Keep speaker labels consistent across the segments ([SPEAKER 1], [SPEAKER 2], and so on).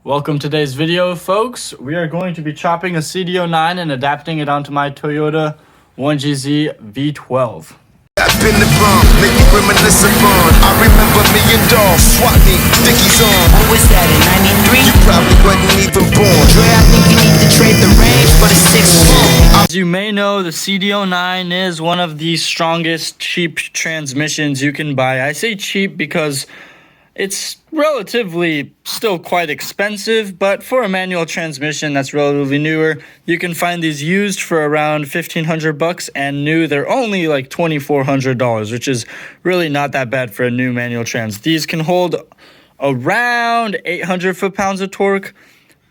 [SPEAKER 1] Welcome to today's video, folks. We are going to be chopping a CD009 and adapting it onto my Toyota 1GZ V12.
[SPEAKER 2] I've been the bomb, make me reminisce upon. I remember me and Dolph, swap me, Dickies on.
[SPEAKER 3] What was that, in 93?
[SPEAKER 2] You probably wasn't even born.
[SPEAKER 3] Dre, I think you need to trade the range for the 6-4.
[SPEAKER 1] As you may know, the CD009 is one of the strongest cheap transmissions you can buy. I say cheap because it's relatively still quite expensive, but for a manual transmission that's relatively newer, you can find these used for around $1,500, and new they're only like $2,400, which is really not that bad for a new manual trans. These can hold around 800 foot-pounds of torque.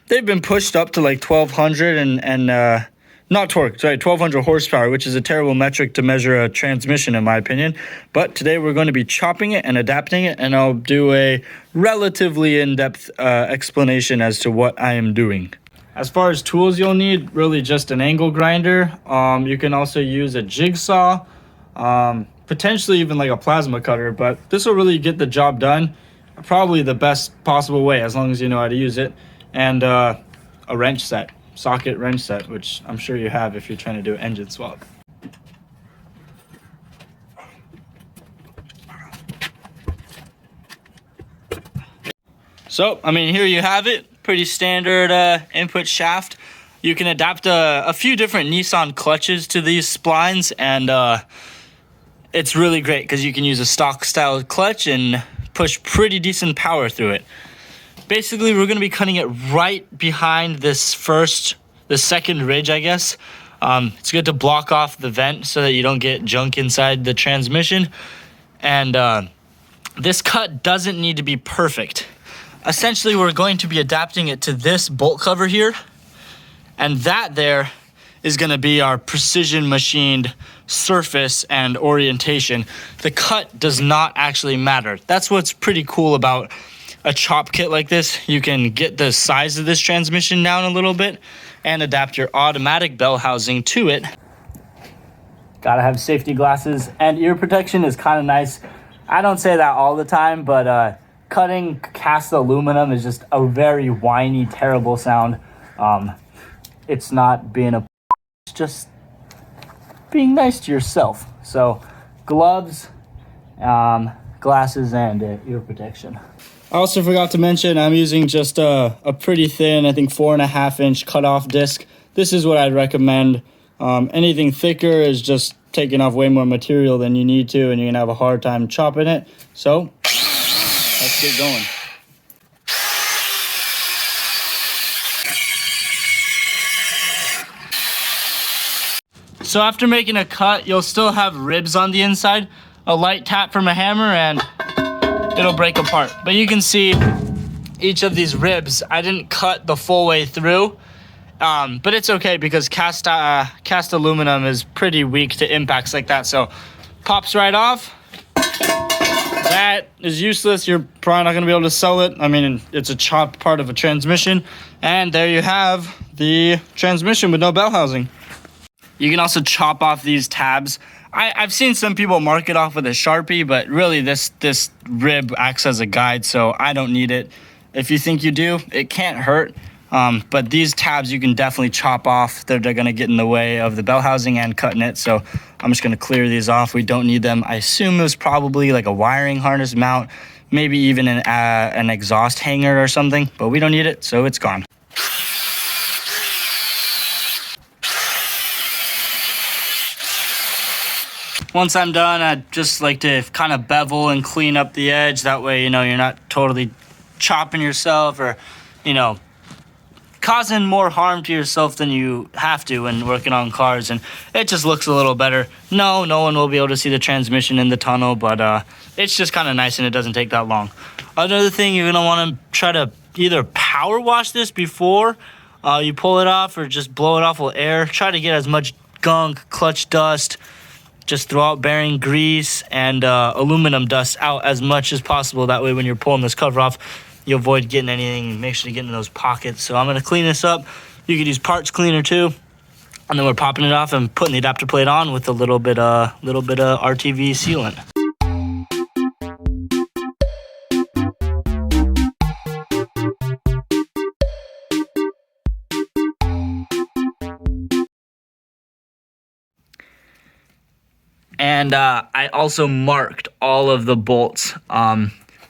[SPEAKER 1] They've been pushed up to like 1,200 not torque, sorry, 1,200 horsepower, which is a terrible metric to measure a transmission in my opinion. But today we're going to be chopping it and adapting it, and I'll do a relatively in-depth explanation as to what I am doing. As far as tools you'll need, really just an angle grinder. You can also use a jigsaw, potentially even like a plasma cutter, but this will really get the job done probably the best possible way as long as you know how to use it. And a wrench set. Socket wrench set, which I'm sure you have if you're trying to do an engine swap. So, I mean, here you have it. Pretty standard input shaft. You can adapt a few different Nissan clutches to these splines, and it's really great because you can use a stock style clutch and push pretty decent power through it. Basically, we're going to be cutting it right behind the second ridge, I guess. It's good to block off the vent so that you don't get junk inside the transmission. And this cut doesn't need to be perfect. Essentially, we're going to be adapting it to this bolt cover here. And that there is going to be our precision machined surface and orientation. The cut does not actually matter. That's what's pretty cool about a chop kit like this. You can get the size of this transmission down a little bit and adapt your automatic bell housing to it. Gotta have safety glasses, and ear protection is kind of nice. I don't say that all the time, but cutting cast aluminum is just a very whiny, terrible sound. It's not being it's just being nice to yourself. So gloves, glasses, and ear protection. I also forgot to mention I'm using just a pretty thin, I think 4.5 inch cutoff disc. This is what I'd recommend. Anything thicker is just taking off way more material than you need to, and you're gonna have a hard time chopping it. So let's get going. So after making a cut, you'll still have ribs on the inside. A light tap from a hammer and it'll break apart. But you can see each of these ribs, I didn't cut the full way through, but it's okay because cast aluminum is pretty weak to impacts like that. So pops right off. That is useless. You're probably not gonna be able to sell it. I mean, it's a chopped part of a transmission. And there you have the transmission with no bell housing. You can also chop off these tabs. I've seen some people mark it off with a Sharpie, but really this rib acts as a guide, so I don't need it. If you think you do, it can't hurt. But these tabs you can definitely chop off. They're gonna get in the way of the bell housing and cutting it, so I'm just gonna clear these off. We don't need them. I assume it was probably like a wiring harness mount, maybe even an exhaust hanger or something, but we don't need it, so it's gone. Once I'm done, I'd just like to kind of bevel and clean up the edge. That way, you know, you're not totally chopping yourself or, you know, causing more harm to yourself than you have to when working on cars. And it just looks a little better. No one will be able to see the transmission in the tunnel, but it's just kind of nice and it doesn't take that long. Another thing, you're gonna want to try to either power wash this before you pull it off or just blow it off with air. Try to get as much gunk, clutch dust, just throw out bearing grease and aluminum dust out as much as possible. That way when you're pulling this cover off, you avoid getting anything, make sure you get in those pockets. So I'm gonna clean this up. You could use parts cleaner too. And then we're popping it off and putting the adapter plate on with a little bit of RTV sealant. And I also marked all of the bolts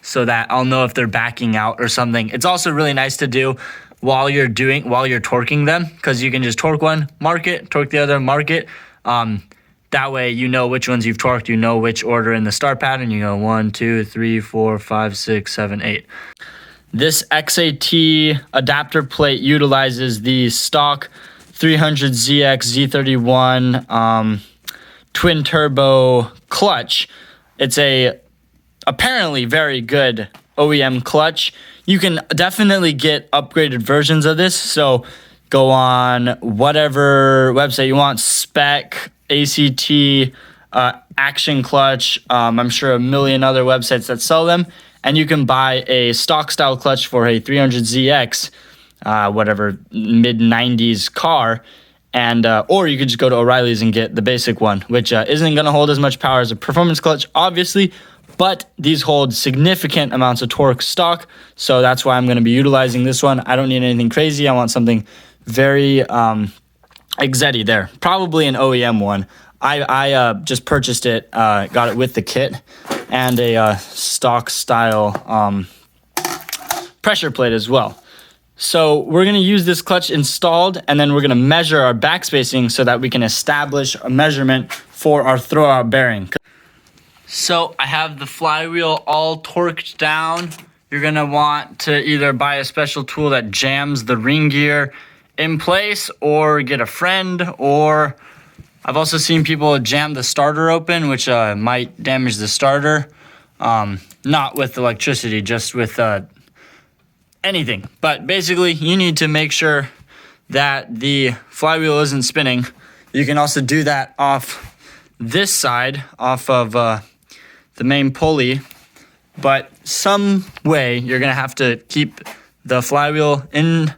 [SPEAKER 1] so that I'll know if they're backing out or something. It's also really nice to do while you're torquing them, because you can just torque one, mark it, torque the other, mark it. That way you know which ones you've torqued, you know which order in the start pattern. You go 1, 2, 3, 4, 5, 6, 7, 8. This XAT adapter plate utilizes the stock 300ZX Z31 twin turbo clutch. It's a apparently very good OEM clutch. You can definitely get upgraded versions of this, so go on whatever website you want, Spec, ACT, Action Clutch, I'm sure a million other websites that sell them, and you can buy a stock style clutch for a 300ZX, whatever mid-90s car, and or you could just go to O'Reilly's and get the basic one, which isn't going to hold as much power as a performance clutch, obviously, but these hold significant amounts of torque stock, so that's why I'm going to be utilizing this one. I don't need anything crazy. I want something very XZ-y there, probably an OEM one. I just purchased it, got it with the kit, and a stock style pressure plate as well. So we're going to use this clutch installed, and then we're going to measure our back spacing so that we can establish a measurement for our throwout bearing. So I have the flywheel all torqued down. You're going to want to either buy a special tool that jams the ring gear in place, or get a friend, or I've also seen people jam the starter open, which might damage the starter. Not with electricity, just with anything. But basically, you need to make sure that the flywheel isn't spinning. You can also do that off this side, off of the main pulley. But some way, you're going to have to keep the flywheel in.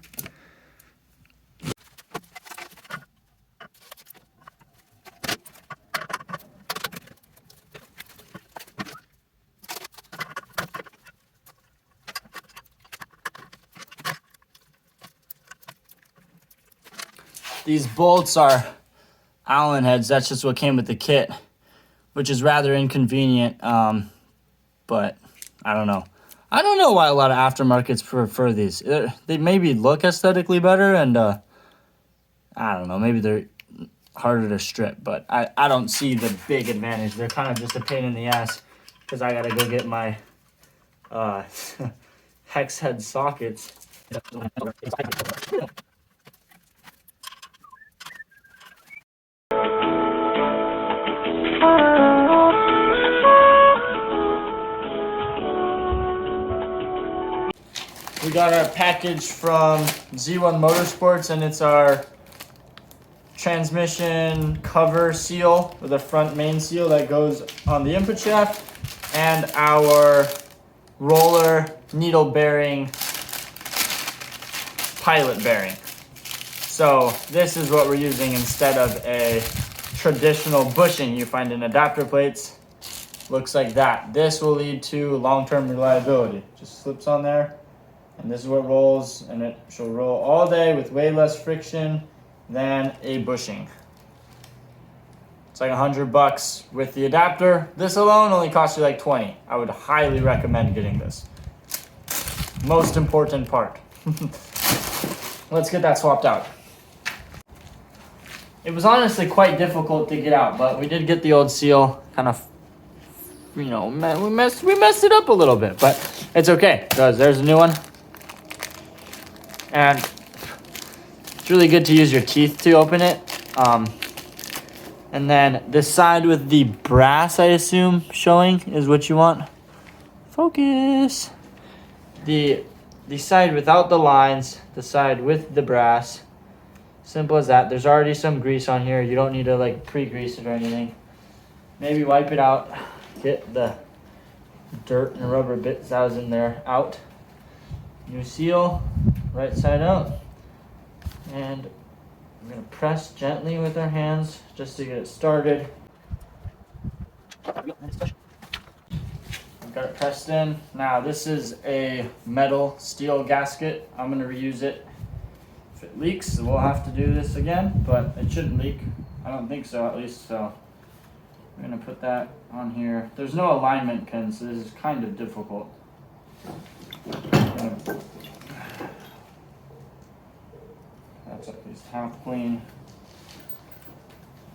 [SPEAKER 1] These bolts are Allen heads. That's just what came with the kit, which is rather inconvenient. But I don't know. I don't know why a lot of aftermarkets prefer these. They maybe look aesthetically better, and I don't know. Maybe they're harder to strip, but I don't see the big advantage. They're kind of just a pain in the ass because I gotta go get my hex head sockets. We got our package from Z1 Motorsports, and it's our transmission cover seal, with a front main seal that goes on the input shaft, and our roller needle bearing pilot bearing. So this is what we're using instead of a traditional bushing you find in adapter plates. Looks like that. This will lead to long-term reliability. Just slips on there, and this is what rolls, and it shall roll all day with way less friction than a bushing. It's like $100 with the adapter. This alone only costs you like 20. I would highly recommend getting this. Most important part. Let's get that swapped out. It was honestly quite difficult to get out, but we did get the old seal. Kind of, you know, we messed it up a little bit, but it's okay because there's a new one. And it's really good to use your teeth to open it. And then the side with the brass, I assume, showing is what you want. Focus. The side without the lines, the side with the brass. Simple as that. There's already some grease on here. You don't need to like pre-grease it or anything. Maybe wipe it out. Get the dirt and rubber bits that was in there out. New seal, right side out. And I'm gonna press gently with our hands just to get it started. I've got it pressed in. Now this is a metal steel gasket. I'm gonna reuse it. If it leaks, we'll have to do this again, but it shouldn't leak. I don't think so, at least. So We're gonna put that on here. There's no alignment pins, so this is kind of difficult. That's up these top clean.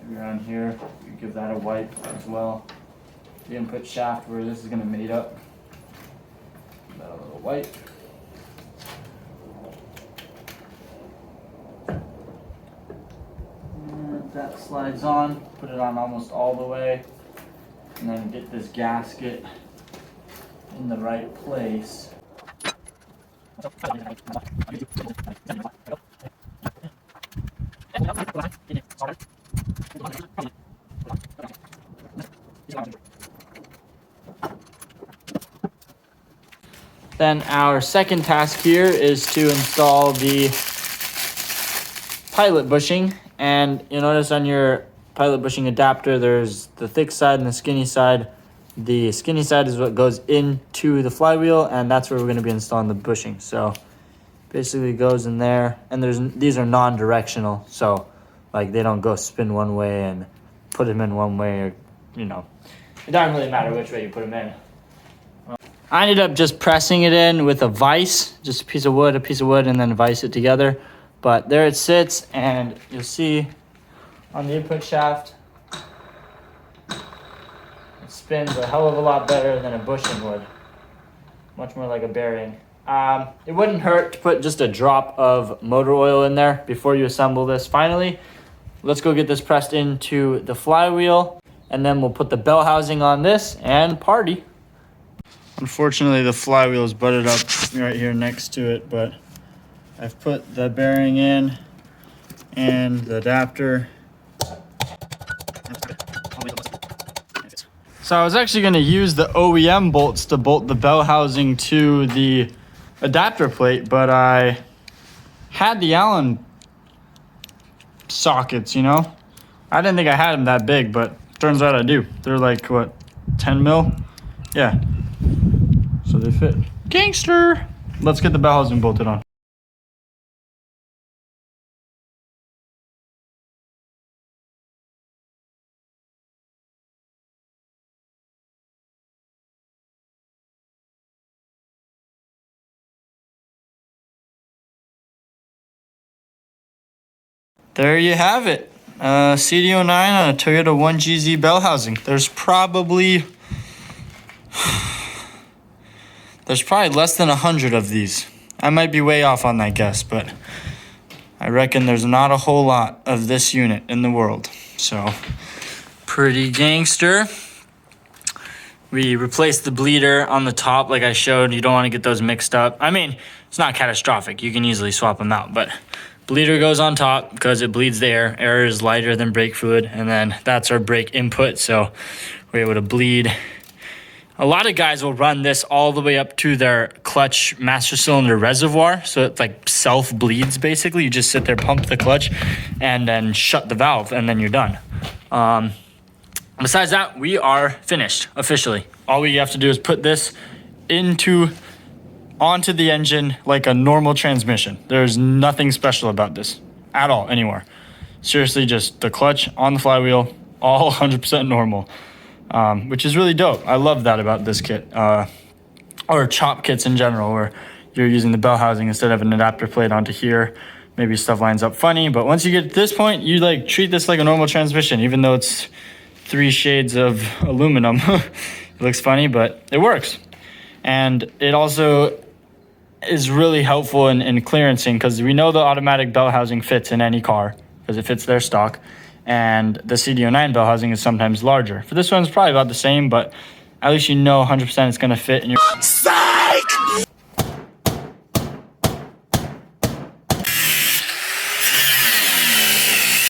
[SPEAKER 1] Maybe around here, you give that a wipe as well. The input shaft where this is gonna mate up. Give that a little wipe. And that slides on, put it on almost all the way, and then get this gasket in the right place. Then our second task here is to install the pilot bushing, and you'll notice on your pilot bushing adapter there's the thick side and the skinny side. The skinny side is what goes into the flywheel, and that's where we're going to be installing the bushing. So basically goes in there, and these are non-directional, so like they don't go spin one way and put them in one way, or you know, it doesn't really matter which way you put them in. I ended up just pressing it in with a vise, just a piece of wood, and then vise it together. But there it sits, and you'll see on the input shaft, it spins a hell of a lot better than a bushing would. Much more like a bearing. It wouldn't hurt to put just a drop of motor oil in there before you assemble this. Finally, let's go get this pressed into the flywheel, and then we'll put the bell housing on this and party. Unfortunately, the flywheel is butted up right here next to it, but I've put the bearing in and the adapter. So I was actually going to use the OEM bolts to bolt the bell housing to the adapter plate, but I had the Allen sockets, you know? I didn't think I had them that big, but turns out I do. They're like, what, 10 mil? Yeah. So they fit. Gangster! Let's get the bell housing bolted on. There you have it. CD009 on a Toyota 1GZ bell housing. There's probably less than 100 of these. I might be way off on that guess, but I reckon there's not a whole lot of this unit in the world. So, pretty gangster. We replaced the bleeder on the top like I showed. You don't want to get those mixed up. I mean, it's not catastrophic. You can easily swap them out, but bleeder goes on top because it bleeds the air. Air is lighter than brake fluid, and then that's our brake input, so we're able to bleed. A lot of guys will run this all the way up to their clutch master cylinder reservoir, so it like self-bleeds basically. You just sit there, pump the clutch, and then shut the valve, and then you're done. Besides that, we are finished officially. All we have to do is put this onto the engine like a normal transmission. There's nothing special about this at all anymore. Seriously, just the clutch on the flywheel, all 100% normal. Which is really dope. I love that about this kit, or chop kits in general, where you're using the bell housing instead of an adapter plate onto here. Maybe stuff lines up funny, but once you get to this point, you like treat this like a normal transmission, even though it's 3 shades of aluminum. It looks funny, but it works. And it also is really helpful in clearancing, because we know the automatic bell housing fits in any car because it fits their stock. And the CD009 bell housing is sometimes larger. For this one, it's probably about the same, but at least you know 100% it's going to fit in your...